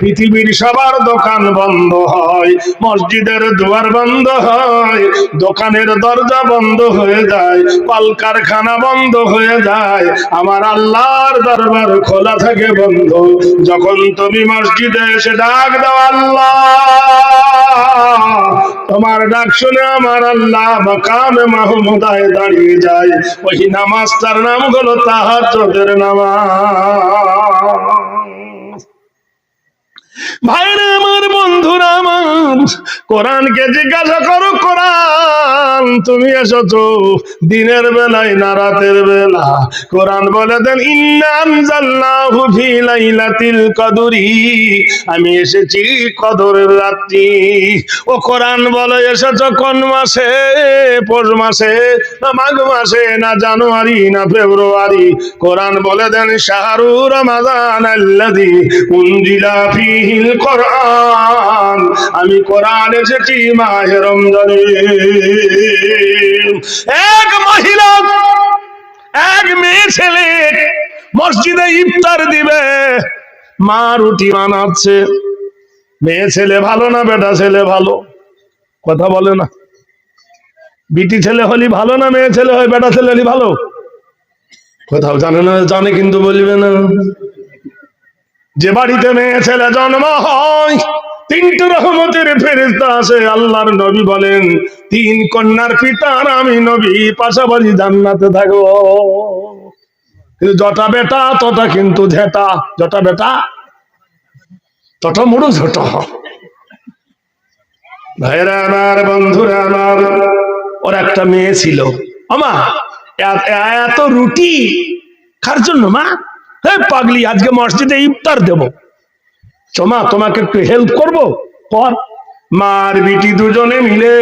Speaker 1: পৃথিবীর সবার দোকান বন্ধ হয়, মসজিদের দুয়ার বন্ধ হয়, দোকানের দরজা বন্ধ হয়ে যায়, কলকারখানা বন্ধ হয়ে যায়, আমার আল্লাহর দরবার খোলা থাকে বন্ধ। যখন তুমি মসজিদে এসে ডাক দাও আল্লাহ, তোমার ডাক শুনে আমার আল্লাহ মাকামে মাহমুদায় দাঁড়িয়ে যায়। ওই নামাজটার নাম হলো তাহাজ্জুদের নামাজ। ভাইরা আমার, বন্ধুরা আমার, কোরআনকে জিজ্ঞাসা করো, কোরআন তুমি এসেছো দিনের বেলায় না রাতের বেলা? কোরআন বলে দেন ইন্না আনজালনাহু ফি লাইলাতিল কদরি, আমি এসেছি কদরের রাত্রি। ও কোরআন বলে এসেছো কোন মাসে? পৌষ মাসে না মাঘ মাসে না জানুয়ারি না ফেব্রুয়ারি? কোরআন বলে দেন শাহরু রমাদান আল্লাযী উনজিলা ফীহিল কোরআন, আমি কোরআন এসেছি মাহে রমজানে। এক মহিলা, এক মেয়ে ছেলে মসজিদে ইফতার দিবে, মা রুটি বানাচ্ছে। মেয়ে ছেলে ভালো না বেটা ছেলে ভালো? কথা বলে না। বিটি ছেলে হলি ভালো না মেয়ে ছেলে হয় বেটা ছেলে হলি ভালো? কোথাও জানে না, জানে কিন্তু বলবে না। যে বাড়িতে মেয়ে ছেলে জন্ম হয় 3টে রহমতের ফেরেশতা আসে। আল্লাহর নবী বলেন 3 কন্যার পিতা আর আমি নবী পাশাপাশি জান্নাতে থাকবো। কিন্তু যটা বেটা তটা কিন্তু ঝেটা, যটা বেটা তটা মুড়ো ঝোট। ভাইরা আমার, বন্ধুরা আমার, ওর একটা মেয়ে ছিল। আমা এত রুটি কার জন্য মা? হ্যাঁ পাগলি, আজকে মসজিদে ইফতার দেব, মা তোমাকে একটু হেল্প করবো, কর। মার বিটি দুজনে মিলে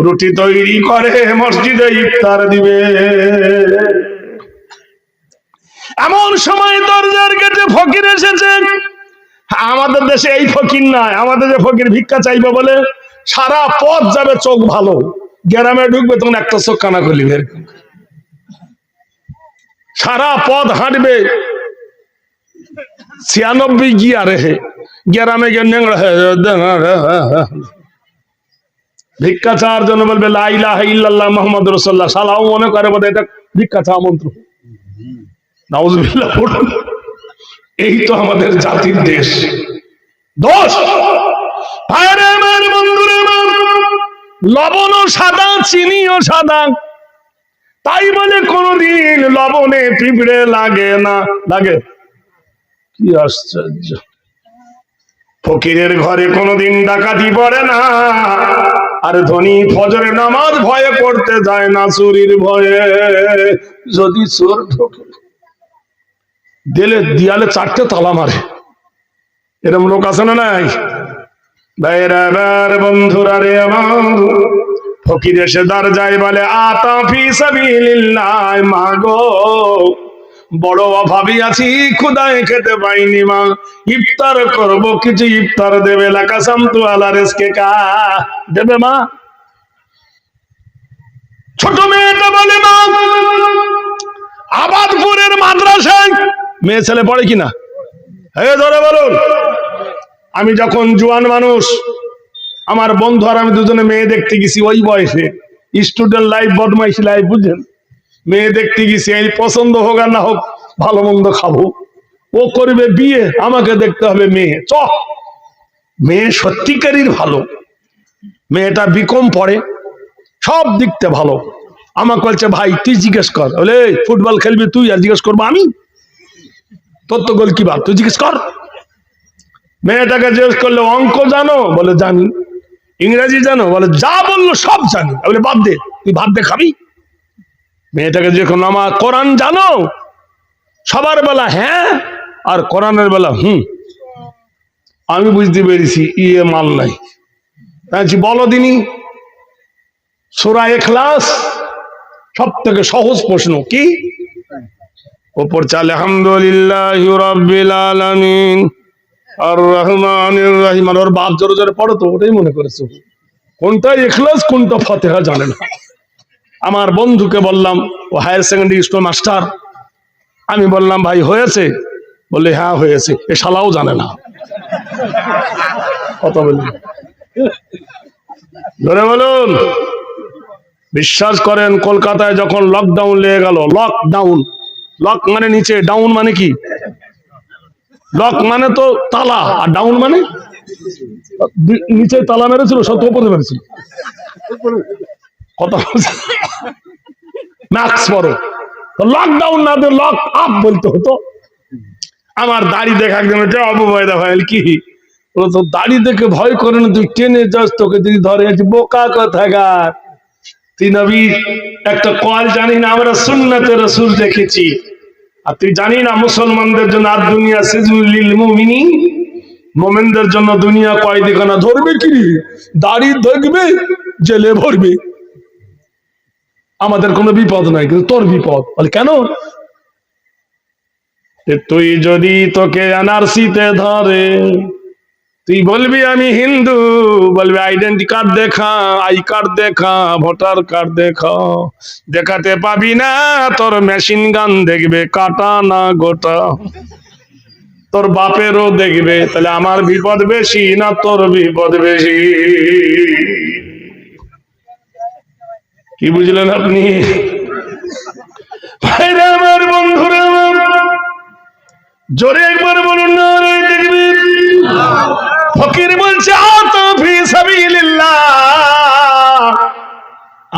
Speaker 1: রুটি তৈরি করে মসজিদে ইফতার দিবে। এমন সময় দরজার কাছে ফকির এসেছে। আমাদের দেশে এই ফকির নয়, আমাদের যে ফকির ভিক্ষা চাইবে বলে সারা পথ যাবে চোখ ভালো, গ্রামে ঢুকবে তখন একটা চোখ কানা খুলিবে, সারা পথ হাঁটবে 96 গিয়ারে, গ্রামে গিয়ে নেংড়া ভিক্ষা চাওয়ার জন্য বলবে লা ইলাহা ইল্লাল্লাহ মুহাম্মাদুর রাসূলুল্লাহ, সালাও মনে করে বোধ এটা ভিক্ষা চাওয়া মন্ত্র। নাউজুবিল্লাহ। এই তো আমাদের জাতির দেশ, দোষ। ভাইরে আমার, বন্ধুরে আমার, লবণও সাদা চিনিও সাদা, তাই বলে কোনদিন লবণে পিঁপড়ে লাগে না। লাগে? কি আশ্চর্য! ফকিরের ঘরে কোনদিন ডাকাতি পড়ে না, আর ধনী ফজরের নামাজ ভয়ে পড়তে যায় না চুরির ভয়ে। যদি চোর ঢোকে দিয়ালে 4টে তালা মারে, এরকম লোক আছে না নাই? ভাইরা বন্ধুরা রে আমার, ফকির এসে দরজায় বলে আতা ফি সাবিলিল্লাহ, মাগো বড় অভাবী আছি, খুদায় খেতে পাইনি মা, ইফতার করব, কিছু ইফতার দেবে? লাকাসামতু আলা রিজকে কা, দেবে মা? ছোট মেয়েটা বলে মা, আবাদপুরের মাদ্রাসায় মেয়ে ছেলে পড়ে কিনা? হ্যাঁ ধরে বলুন। আমি যখন জোয়ান মানুষ, আমার বন্ধু আর আমি দুজনে মেয়ে দেখতে গেছি, ওই বয়সে স্টুডেন্ট লাইফ, বদমাইশি লাইফ, বুঝছেন? মেয়ে দেখতে গেছি, এই পছন্দ হোক আর না হোক ভালো মন্দ খাবো, ও করবে বিয়ে, আমাকে দেখতে হবে মেয়ে। মেয়ে সত্যিকারই ভালো, মেয়েটা বিকম পড়ে, সব দিকতে ভালো। আমাকে বলছে ভাই তুই জিজ্ঞেস কর, বলে ফুটবল খেলবি তুই আর জিজ্ঞেস করবো আমি? তোর তো গোলকিপার, তুই জিজ্ঞেস কর। মেয়েটাকে জিজ্ঞেস করলে অঙ্ক জানো? বলে জানি। ইংরেজি জানো? বলে যা বললো সব জানি। বলে বাদ দে, তুই ভাত দে খাবি। মেয়েটাকে জিজ্ঞেস করলো আমার কোরআন জানো? সবার বেলা হ্যাঁ, আর কোরআনের বেলা হুম। আমি বুঝতে পেরেছি ইয়ে মাল নাই। বলো দিনই। সূরা ইখলাস সব থেকে সহজ প্রশ্ন, কি? ওপর চালে আলহামদুলিল্লাহি রাব্বিল আলামিন আর রহমানির রহিম। ওর বাপ জোরে জোরে পড়ো তো, ওটাই মনে করেছো। কোনটা ইখলাস কোনটা ফাতিহা জানে না। আমার বন্ধুকে বললাম, ও হায়ার সেকেন্ডারি স্কুল মাস্টার, আমি বললাম ভাই হয়েছে? বলে হ্যাঁ হয়েছে। এ শালাও জানে না। কথা বলুন, ধরে বলুন। বিশ্বাস করেন, কলকাতায় যখন লকডাউন লেগে গেল, লকডাউন, লক মানে নিচে, ডাউন মানে কি? লক মানে তো তালা, আর ডাউন মানে নিচে তালা মেরেছিল, সব তো উপরে মেরেছিল। কথা ম্যাক্স বড়, লকডাউন না দিয়ে লক আপ বলতে হতো। আমার দাড়ি দেখা একজন অবয়দা ভাই কি, তো দাড়ি দেখে ভয় করে না, তুই টেনে যাস, তোকে যদি ধরে বোকা কোথাকার। তুই নবীর একটা কল জানি না, আমরা সুন্নাতে রাসূল দেখেছি, আর তুই জানি না মুসলমানদের জন্য আর দুনিয়া সিজনুল মুমিনিন, মুমিনদের জন্য দুনিয়া কয়দিখানা। ধরবে কি? দাড়ি দেখবে, জেলে ভরবে। আমাদের কোনো বিপদ নাই, কিন্তু তোর বিপদ। বলে কেন? তুই যদি তোকে এনআরসিতে ধরে, তুই বলবি আমি হিন্দু, বলবি আইডেন্টি কার্ড দেখা, আই কার্ড দেখা, ভোটার কার্ড দেখা, দেখাতে পাবি না, তোর মেশিন গান দেখবে কাটা না গোটা, তোর বাপেরও দেখবে। তাহলে আমার বিপদ বেশি না তোর বিপদ বেশি? কি বুঝলেন আপনি? ভাইরা আমার, বন্ধুরা আমার, জোরে একবার বলুন না রে দেখবি। ফকির বলছে আতা ফি সাবিলিল্লাহ,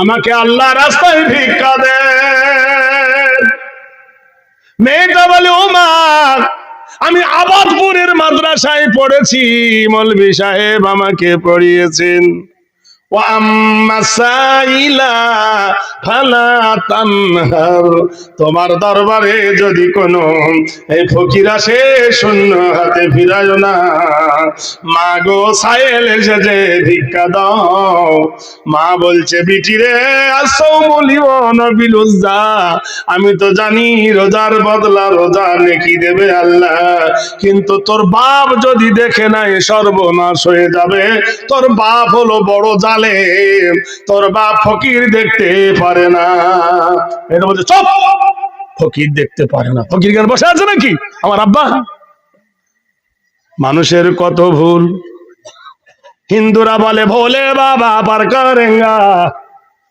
Speaker 1: আমাকে আল্লাহর রাস্তায় ভিক্ষা দে। মেয়েটা বলে ও মা, আমি আবাদপুরের মাদ্রাসায় পড়েছি, মৌলভী সাহেব আমাকে পড়িয়েছেন, তোমার দরবারে যদি কোনো এই ফকির আসে শূন্য হাতে ফিরায় না। মা গো সায়েল এসেছে ভিক্ষা দাও। মা বলছে বিটিরে আসও বলিও নবিলুজ্জা, আমি তো জানি রোজার বদলা রোজা নেকি দেবে আল্লাহ, কিন্তু তোর বাপ যদি দেখে নাই সর্বনাশ হয়ে যাবে। তোর বাপ হলো বড় জালেম, তোর বাপ ফকির দেখতে পারে না। এটা বলছে চুপ, ফকির দেখতে পারে না, ফকির গান বসে আছে নাকি আমার আব্বা? মানুষের কত ভুল। হিন্দুরা বলে ভোলে বাবা পার করেঙ্গা,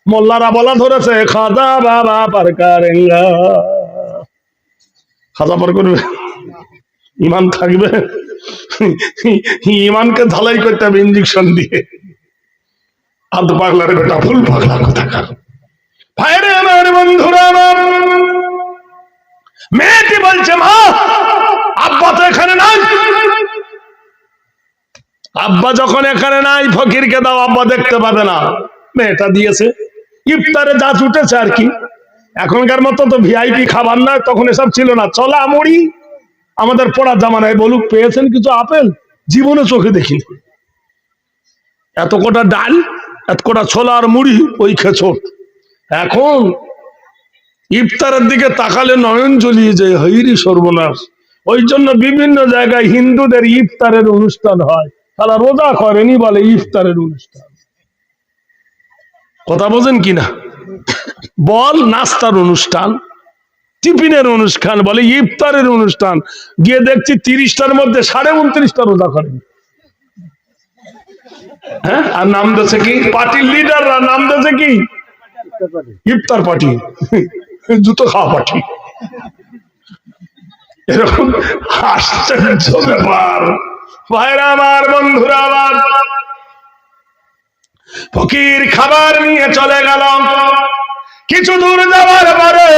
Speaker 1: মোল্লারা বলা ধরেছে খাজা বাবা পার করেঙ্গা। খাজা পার করবে, ইমান থাকবে? ইমানকে ঝালাই করতে হবে ইঞ্জেকশন দিয়ে। আধ পাগলার বেটা ফুল পাগলা কোথাকার। ভাইরে আমার, বন্ধুরা আমার, মেয়েটি বলছে মা আব্বা তো এখানে নাই। আব্বা যখন এখানে নাই ফকিরকে দাও, আব্বা দেখতে পাবে না। মেয়েটা দিয়েছে, ইফতারে যা ছুটেছে আর কি। এখনকার মতো তো ভিআইপি খাবার না, তখন এসব ছিল না। চলা মুড়ি আমাদের পড়ার জামানায় বলুক পেয়েছেন কিছু আপেল, জীবনে চোখে দেখিনি। এত কটা ডাল, এত কটা ছোলা আর মুড়ি, ওই খেছোট। এখন ইফতারের দিকে তাকালে নয়ন জ্বলিয়ে যায়, হইরি সর্বনাশ। ওই জন্য বিভিন্ন জায়গায় হিন্দুদের ইফতারের অনুষ্ঠান হয়, তারা রোজা করেনি বলে ইফতারের অনুষ্ঠান। কথা বোঝেন কিনা? বল নাস্তার অনুষ্ঠান, টিফিনের অনুষ্ঠান বলে ইফতারের অনুষ্ঠান। গিয়ে দেখছি 30টার মধ্যে 29.5টা রোজা করেন। হ্যাঁ, আর নাম দিয়েছে কি? পার্টির লিডাররা নাম দিয়েছে কি? ইফতার পার্টি, জুতো খাওয়া পার্টি। এরকম আশ্চর্য ব্যাপার। ভাইরা আমার, বন্ধুরা আমার, ফকির খাবার নিয়ে চলে গেল। কিছু দূর যাওয়ার পরে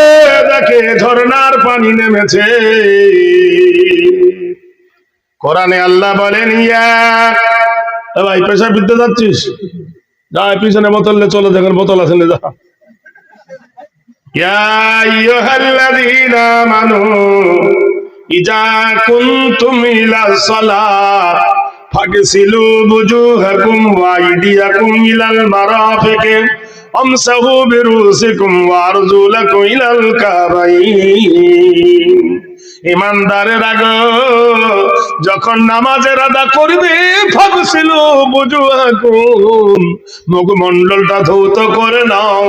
Speaker 1: দেখে ঝর্ণার পানি নেমেছে। কোরআনে আল্লাহ বলেন, ইয়া ভাই পেশা বিদ্যা যাচ্ছিস, যা পিছনে বোতলে চলে, দেখেন বোতল আছে না, যা। ইয়া আইয়ুহাল্লাযীনা আমানু ইযা কুনতুম ইলাস সালাত ফাগসিলু বুজুহাকুম ওয়া আইদিয়াকুম ইলাল মারাফিকি আমসাহু বিরুসিকুম ওয়া আরজুলাকুম ইলাল কাবাইন। ইমানদারের আগে যখন নামাজের আদা করবে, ফাগসিলু বুজুহাকুম, মুখমণ্ডলটা ধৌত করে নাও,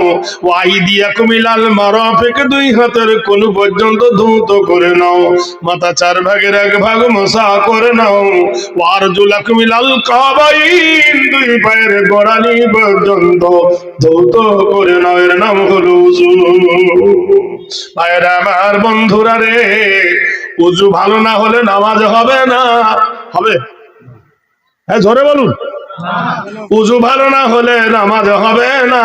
Speaker 1: ওয়া আইদিয়াকুম ইলাল মারাফিক, দুই হাতের কোণ পর্যন্ত ধৌত করে নাও, মাথা 4 ভাগের 1 ভাগ মোছা করে নাও, ওয়া আরজুলাকুম ইলাল কাবাইন, দুই পায়ের গোড়ালি পর্যন্ত ধৌত করে নাও। এর নাম হলো ওযু। ভাইরা আমার, বন্ধুরা রে, ওযু ভালো না হলে নামাজ হবে না। হবে? হ্যাঁ, জোরে বলুন। ওযু ভালো না হলে নামাজ হবে না।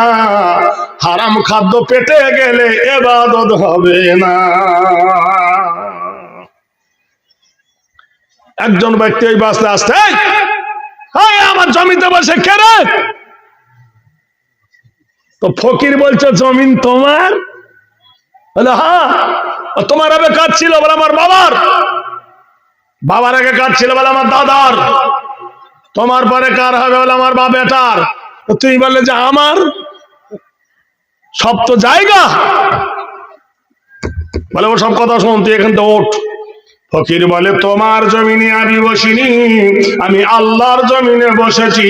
Speaker 1: হারাম খাদ্য পেটে গেলে ইবাদত হবে না। একজন ব্যক্তি এই বাসে আসতে, আমার জমিতে বসে কে রে? তো ফকির বলছে জমিন তোমার? বলে হ্যাঁ। তোমার আগে কাজ ছিল? বলে আমার বাবার। বাবার আগে কাজ ছিল? বলে আমার দাদার। তোমার পরে কার হবে? বলে আমার বাপ বেটার। তুই বললে যে আমার, সব তো জায়গা। বলে ও সব কথা শোন, তুই এখান থেকে ওঠ। ফকির বলে তোমার জমিনে আমি বসিনি, আমি আল্লাহর জমিনে বসেছি।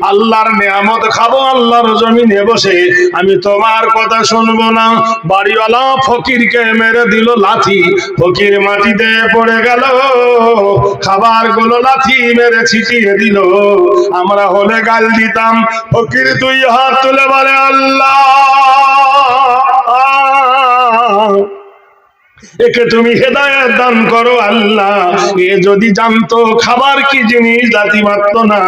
Speaker 1: আল্লাহর নিয়ামত খাবো আল্লাহর জমিনে বসে, আমি তোমার কথা শুনবো না। বাড়িওয়ালা ফকিরকে মেরে দিল লাথি, ফকির মাটিতে পড়ে গেল। খাবার গুলো লাথি মেরে ছিটিয়ে দিল। আমরা হলে গাল দিতাম। ফকির 2 হাত তুলে বলে আল্লাহ, একে তুমি হেদায়েত দান করো আল্লাহ। এ যদি জানতো খাবার কি জিনিস লাথি মারত না,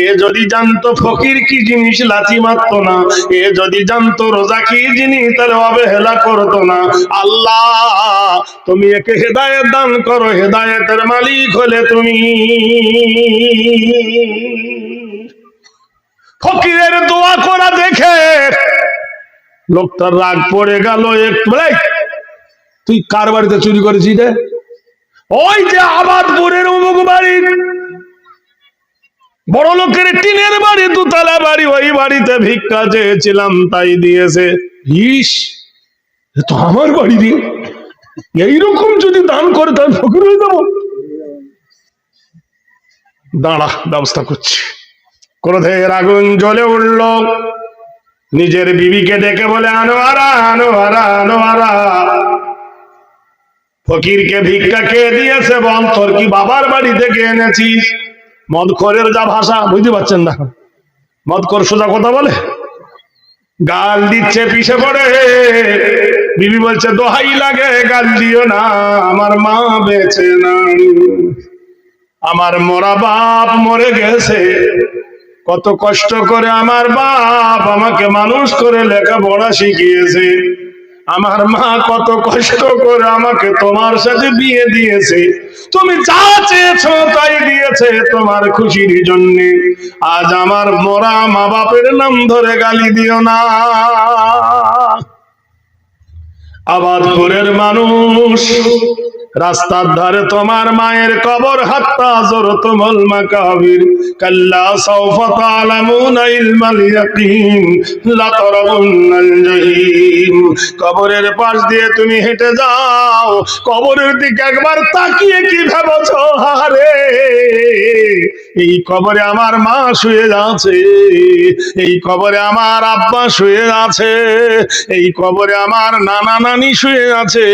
Speaker 1: এ যদি জানতো ফকির কি জিনিস লাথি মারত না, এ যদি জানতো রোজা কি জিনিস তাহলে অবহেলা করতো না। আল্লাহ, তুমি একে হেদায়েত দান করো, হেদায়েতের মালিক হলে তুমি। ফকিরের দোয়া করা দেখে লোকটার রাগ পড়ে গেল একটু। তুই কার বাড়িতে চুরি করেছিস রে? ওই যে আবাদপুরের অমুক বাড়ি, বড় লোকের টিনের বাড়ি, দুতলা বাড়ি, ওই বাড়িতে ভিক্ষা চেয়েছিলাম তাই দিয়েছে। ইস, তো আমার বাড়ি দিয়ে এইরকম যদি দান করে তাহলে ফকির হয়ে যাবো। দাঁড়া, ব্যবস্থা করছি। ক্রোধের আগুন জ্বলে উঠল, নিজের বিবিকে ডেকে বলে, আনোয়ারা আনোয়ারা আনোয়ারা, ফকিরকে ভিক্ষা খেয়ে দিয়েছে, বল তোর কি বাবার বাড়ি থেকে এনেছিস? মদখোরের যা ভাষা, বুঝতে পারছেন না? মদখোর সোজা কথা বলে, গাল দিচ্ছে পিছে পড়ে। বিবি বলছে, দোহাই লাগে গাল দিও না, আমার মা বেঁচে নাই, আমার মরা বাপ মরে গেছে, কত কষ্ট করে আমার বাপ আমাকে মানুষ করে লেখাপড়া শিখিয়েছে, আমার মা কত কষ্ট করে আমাকে তোমার সাথে বিয়ে দিয়েছে, তুমি যা চেয়েছো তাই দিয়েছে তোমার খুশির জন্য, আজ আমার মরা মা বাপের নাম ধরে গালি দিও না। আবাদপুরের মানুষ, রাস্তার ধারে তোমার মায়ের কবর, হাত্তা যুরতুমুল মাকাবির, কাল্লা সাওফা তা'লামুনা ইলমাল ইয়াকিন, লা তারাউন্নাল জাহিম। কবরের পাশ দিয়ে তুমি হেঁটে যাও, কবরের দিকে একবার তাকিয়ে কি ভাবছো, আরে এই কবরে আমার মা শুয়ে আছে, এই কবরে আমার আব্বা শুয়ে আছে, এই কবরে আমার নানা নানি শুয়ে আছে,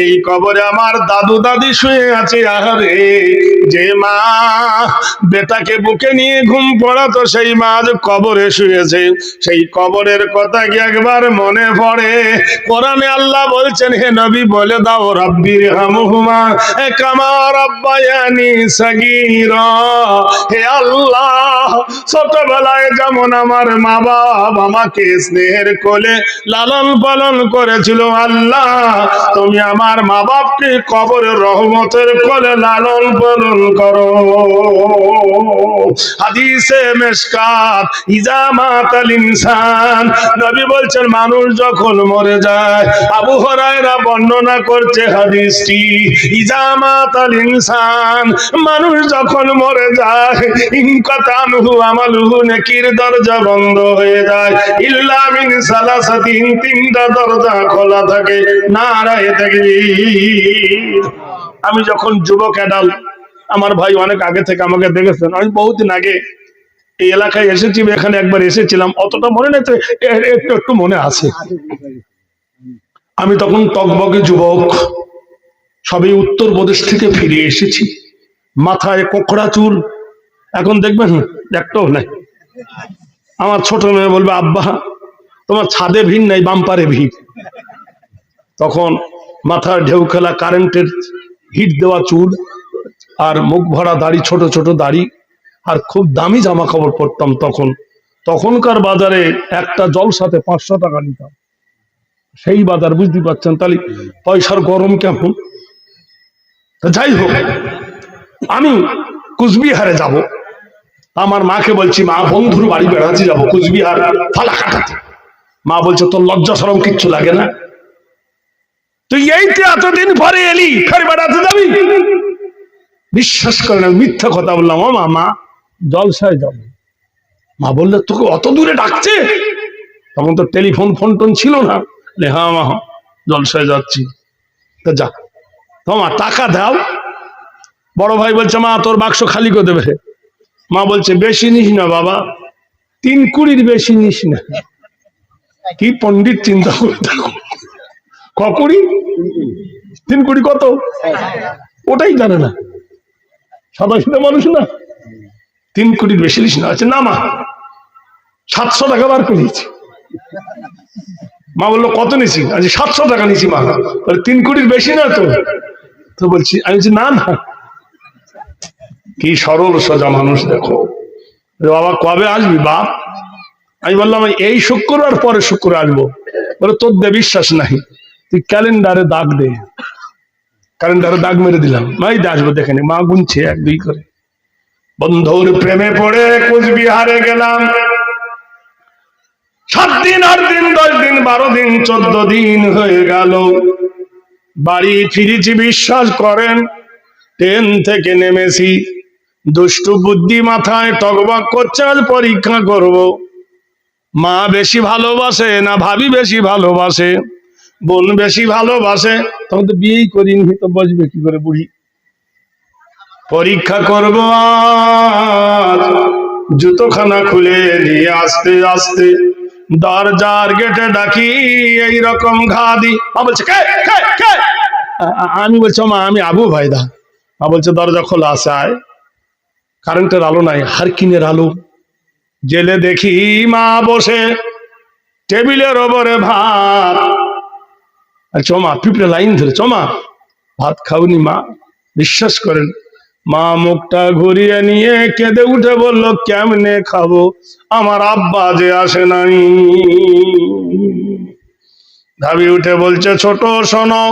Speaker 1: এই কবরে আমার দাদু দাদি শুয়ে আছে। আরে যে মা বেটাকে বুকে নিয়ে ঘুম পড়াতো, সেই মা আজ কবরে শুয়েছে, সেই কবরের কথা কি একবার মনে পড়ে? কোরআনে আল্লাহ বলছেন, হে নবী বলে দাও, রাব্বির হামহুমা কামা রাব্বায়ানি সাগীরা, হে আল্লাহ ছোটবেলায় যেমন আমার মা বাপ আমাকে স্নেহের কোলে লালন পালন করেছিল, আল্লাহ তুমি আমার মা বাপকে কবরের রহমতের কোলে লালন পালন করো। হাদিসে মেশকাত, ইজা মাতাল ইনসান, নবী বলছেন মানুষ যখন মরে যায়, আবু হুরায়রা বর্ণনা করছে হাদিসটি, ইজা মাতাল ইনসান, মানুষ যখন মরে যায়, ইনকাতানহু আমালুহু, নেকির দরজা বন্ধ হয়ে যায়, ইল্লা মিন সালাসাতিন, তিনটা দরজা খোলা থাকে, নারায়ে তাকবীর। আমি যখন যুবক অ্যাডাল, আমার ভাই অনেক আগে থেকে আমাকে দেখেছেন, আমি বহুদিন আগে এই এলাকায় এসেছি, এখানে একবার এসেছিলাম, অতটা মনে নেই তো একটু একটু মনে আছে। আমি তখন টকবকে যুবক, সবই উত্তরপ্রদেশ থেকে ফিরে এসেছি, মাথায় কোকড়া চুল, এখন দেখবেন একটাও নাই। আমার ছোট মেয়ে বলবে, আব্বা তোমার ছাদে ভিড় নাই, বাম্পারে ভিড়। তখন মাথার ঢেউ খেলা কারেন্টের হিট দেওয়া চুল, আর মুখ ভরা দাড়ি, ছোট ছোট দাড়ি, আর খুব দামি জামা কাপড় পরতাম তখন। তখনকার বাজারে একটা জলসাতে 500 টাকা নিতাম, সেই বাজার, বুঝতে পারছেন তাহলে পয়সার গরম কেমন। যাই হোক, আমি কুচবিহারে যাব, আমার মাকে বলছি, মা বন্ধুর বাড়ি বেড়াতে যাবো কুচবিহার ফালাকাটাতে। মা বলছে, তোর লজ্জা শরম কিচ্ছু লাগে না, তুই এইতে এতদিন পরে এলি, ফের বেড়াতে যাবি? বিশ্বাস করে না, মিথ্যা কথা বললাম, ও মা জলসায় যাব। মা বললে, তোকে অত দূরে ডাকছে? তখন তো টেলিফোন ফোন টোন ছিল না। হ্যাঁ মা, জলসায় যাচ্ছি। তা যা, তোমার টাকা দাও। বড় ভাই বলছে, মা তোর বাক্স খালি করে দেবে। মা বলছে, বেশি নিস না বাবা, 3 কুড়ির বেশি নিস না। কি পণ্ডিত চিন্তা করে থাকো, কুড়ি, 3 কুড়ি কত ওটাই জানে না, সাদা সিধা মানুষ না। 3 কোটির বেশি নিস না। আছে না মা, 700 টাকা বার করেছি। মা বললো, কত নিছি? আজ 700 টাকা নিছি। মা বলে, 3 কোটির বেশি না তো? তো বলছি, আমি বলছি, না না। কি সরল সোজা মানুষ দেখো। বাবা কবে আসবি বাপ? আমি বললাম, এই শুক্রবার পরে শুক্রবার আসবো। বলে, তোর দে বিশ্বাস নাই, তুই ক্যালেন্ডারে দাগ দে। ক্যালেন্ডারে দাগ মেরে দিলাম, মাই আসবো দেখে নে। মা গুনছে 1 2 করে। বন্ধুর প্রেমে পড়ে কুচবিহারে গেলাম। 7 দিন 8 দিন 10 দিন 12 দিন 14 দিন হয়ে গেল, বাড়ি ফিরেছি। বিশ্বাস করেন, ট্রেন থেকে নেমেছি, দুষ্টু বুদ্ধি মাথায় টকবক করছে, আজ পরীক্ষা করব। মা বেশি ভালোবাসে না ভাবি বেশি ভালোবাসে, বোন বেশি ভালোবাসে? তখন তো বিয়েই করিনি, তো বসবে কি করে বুড়ি? পরীক্ষা করব আজ। জুতোখানা খুলে নিয়ে আস্তে আস্তে দরজার গেটে ডাকি, এইরকম ঘা দি। মা বলছে কে কে কে? আমি বলছি মা আমি আবু ভাইদা। মা বলছে দরজা খোলা আছে, আয়। কারেন্টের আলো নাই, হারকিনের আলো। জেলে দেখি মা বসে, টেবিলের ওপরে ভাত। চমা পিঁপড়ে লাইন ধরে, চমা ভাত খাওনি মা? বিশ্বাস করেন, মা মুখটা ঘুরিয়ে নিয়ে কেঁদে উঠে বলল, কেমনে খাবো, আমার আব্বা যে আসে নাই। ধাবি উঠে বলছে, ছোট শোনো,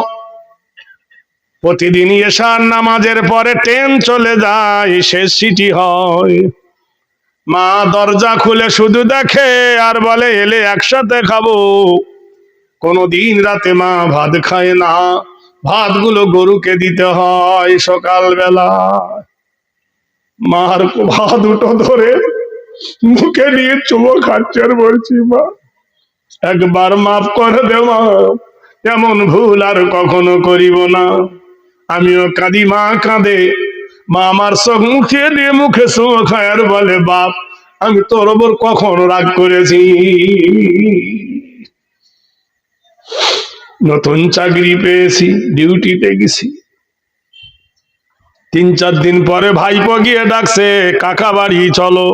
Speaker 1: প্রতিদিন এশার নামাজের পরে ট্রেন চলে যায়, শেষ সিটি হয়। মা দরজা খুলে শুধু দেখে আর বলে, এলে একসাথে খাবো। কোনদিন রাতে মা ভাত খায় না, ভাতগুলো গরুকে দিতে হয় সকালবেলা। মার ভাত দুটো ধরে মুখে নিয়ে চুমো খাচ্ছে আর বলছি, মা একবার মাফ করে দে মা, এমন ভুল আর কখনো করিব না। আমিও কাঁদি, মা কাঁদে। মা আমার চোখ মুখে দিয়ে মুখে চুমো খায় আর বলে, বাপ আমি তোর ওপর কখন রাগ করেছি? নতুন চাকরি পেয়েছি, ডিউটিতে গেছি। 3-4 দিন পরে ভাইপো গিয়ে ডাকছে, কাকা বাড়ি চলো।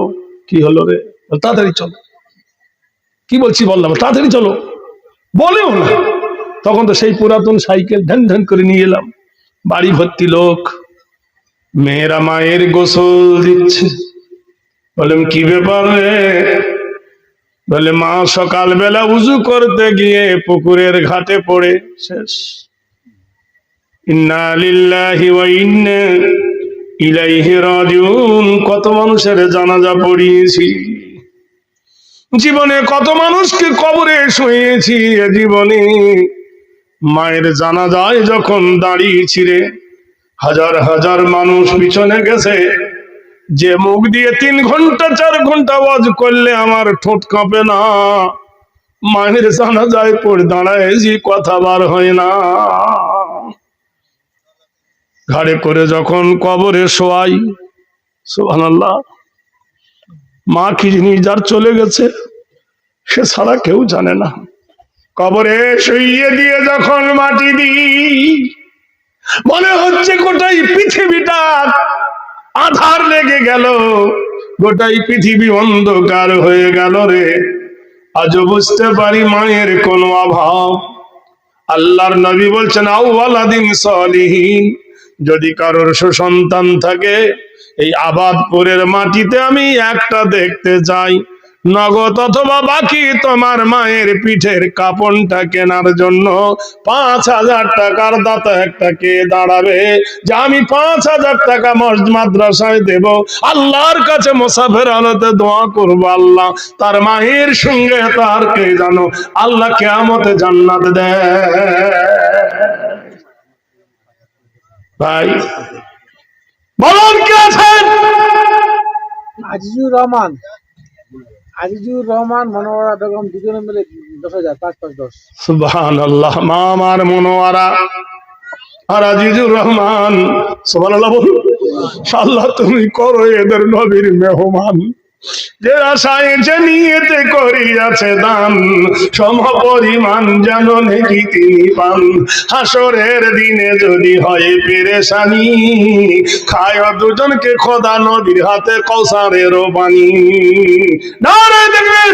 Speaker 1: কি হলো রে? তাড়াতাড়ি চলো। কি বলছি বললাম, তাড়াতাড়ি চলো। বলেও না, তখন তো সেই পুরাতন সাইকেল ঢ্যান ঢ্যান করে নিয়ে এলাম। বাড়ি ভর্তি লোক, মেয়েরা মায়ের গোসল দিচ্ছে। বললাম কি ব্যাপার রে? বলে মা সকালবেলা উজু করতে গিয়ে পুকুরের ঘাটে পড়ে শেষ। ইন্না লিল্লাহি ওয়া ইন্না ইলাইহি রাজিউন। কত মানুষের জানাজা পড়িয়েছি, জীবনে কত মানুষকে কবরে শুয়েছি। জীবনে মায়ের জানাজায় যখন দাঁড়িয়েছি রে, হাজার হাজার মানুষ পিছনে গেছে। যে মুখ দিয়ে 3 ঘন্টা 4 ঘন্টা ওয়াজ করলে আমার ঠোঁট কাঁপে না, মায়ের জানাজায় পড়ে দাঁড়ায় যে কথা বার হয় না। ঘাড়ে করে যখন কবরে শোয়াই, সুবহানাল্লাহ, মা কি জিনিস যার চলে গেছে সে ছাড়া কেউ জানে না। কবরে শুইয়ে দিয়ে যখন মাটি দিই, মনে হচ্ছে গোটাই পৃথিবীটা আধার লেগে গেল, গোটাই পৃথিবী অন্ধকার হয়ে গেল রে। আজও বুঝতে পারি মায়ের কোনো অভাব। আল্লাহর নবী বলছেন, আউওয়ালাদিন সালিহিন, যদি কারোর সুসন্তান থাকে, এই আবাদপুরের মাটিতে আমি একটা দেখতে চাই। নগদ অথবা বাকি তোমার মায়ের পিঠের কাপড়টা কেনার জন্য 5,000 টাকার দাতা একটা কে দাঁড়াবে, যে আমি 5,000 টাকা মাদ্রাসায় দেব, আল্লাহর কাছে মুসাফির হালতে দোয়া করব, আল্লাহ তার মায়ের সঙ্গে তার কে জানো আল্লাহ কিয়ামতে জান্নাত দেয়। ভাই বলুন কে আছেন?
Speaker 2: আজিজুর রহমান, আজিজুর রহমান, মনোয়ারা বেগম দুজনে মিলে 10,000, 5-5-10।
Speaker 1: সুবহানাল্লাহ। মা আমার মনোয়ারা আর আজিজুর রহমান, সুবহানাল্লাহ বলুন। আল্লাহ তুমি করো এদের নবীর মেহমান, যে আশায় যে নিয়েতে করিয়াছে দান, সম পরিমাণ যেন নেকি তিনি পান। হাসরের দিনে যদি হয় পেরেশানি, খায় দুজনকে খোদা নবীর হাতে কৌসারের পানি। নারে দেখবেন